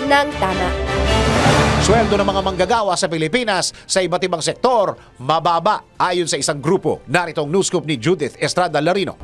ng tama. Sweldo ng mga manggagawa sa Pilipinas sa iba't ibang sektor, mababa ayon sa isang grupo. Naritong news scoop ni Judith Estrada Larino.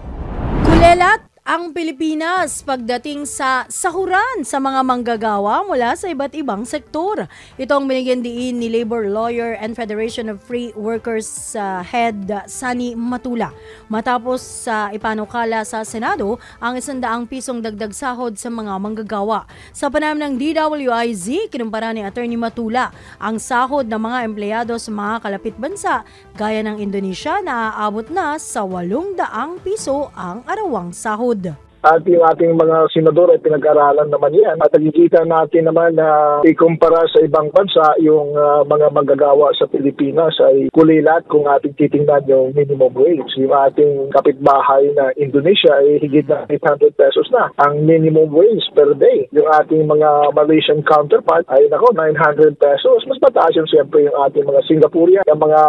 Kulelat ang Pilipinas pagdating sa sahuran sa mga manggagawa mula sa iba't ibang sektor. Ito ang binigyan diin ni Labor Lawyer and Federation of Free Workers Head Sani Matula. Matapos sa ipanukala sa Senado ang 100 pisong dagdag sahod sa mga manggagawa. Sa panayam ng DWIZ, kinumpara ni Attorney Matula ang sahod ng mga empleyado sa mga kalapit bansa gaya ng Indonesia na aabot na sa 800 piso ang arawang sahod. At yung ating mga senador ay pinag-aralan naman yan. At nakikita natin naman na ikumpara sa ibang bansa, yung mga manggagawa sa Pilipinas ay kulilat kung ating titingnan yung minimum wage. Yung ating kapitbahay na Indonesia ay higit na 800 pesos na ang minimum wage per day. Yung ating mga Malaysian counterpart ay 900 pesos. Mas mataas yun siyempre yung ating mga Singaporean, yung mga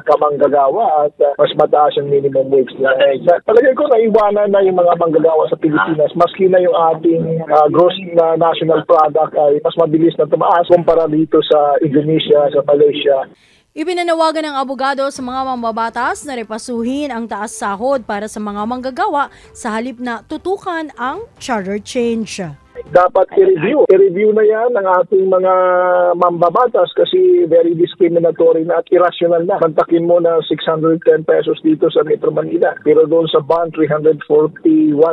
kamanggagawa at mas mataas yung minimum wage na. Palagay ko naiwanan na yung mga manggagawa sa Pilipinas, maski na yung ating gross national product ay mas mabilis na tumaas kumpara dito sa Indonesia, sa Malaysia. Ipinanawagan ng abogado sa mga mambabatas na repasuhin ang taas sahod para sa mga manggagawa sa halip na tutukan ang charter change. Dapat i-review na yan ng ating mga mambabatas kasi very discriminatory na at irrational na. Mantakin mo na 610 pesos dito sa Metro Manila. Pero doon sa BAN, 341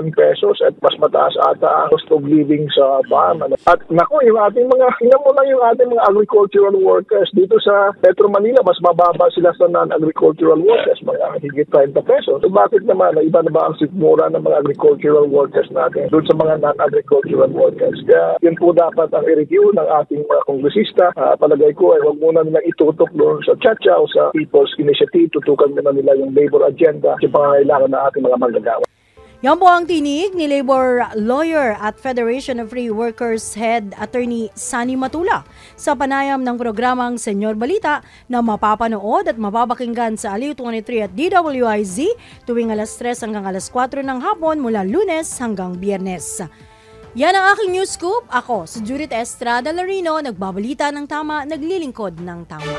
pesos at mas mataas ata ang cost of living sa farm. At naku, yung ating mga, tingnan mo lang yung ating mga agricultural workers. Dito sa Metro Manila, mas mababa sila sa non-agricultural workers, mga higit 30 pesos. So bakit naman, iba na ba ang sikmura ng mga agricultural workers natin doon sa mga non-agricultural workers? Kaya yun po dapat ang i-review ng ating mga kongresista. Palagay ko ay huwag muna nilang itutok doon sa Chacha o sa People's Initiative. Tutukan muna nila yung labor agenda at yung pangangailangan ng ating mga manggagawa. Yan po ang tinig ni Labor Lawyer at Federation of Free Workers Head Attorney Sani Matula sa panayam ng programang Senyor Balita na mapapanood at mapapakinggan sa Aliw 23 at DWIZ tuwing alas 3 hanggang alas 4 ng hapon mula Lunes hanggang Biyernes. Yan ang aking news scoop. Ako, si Judith Estrada Larino, nagbabalita ng tama, naglilingkod ng tama.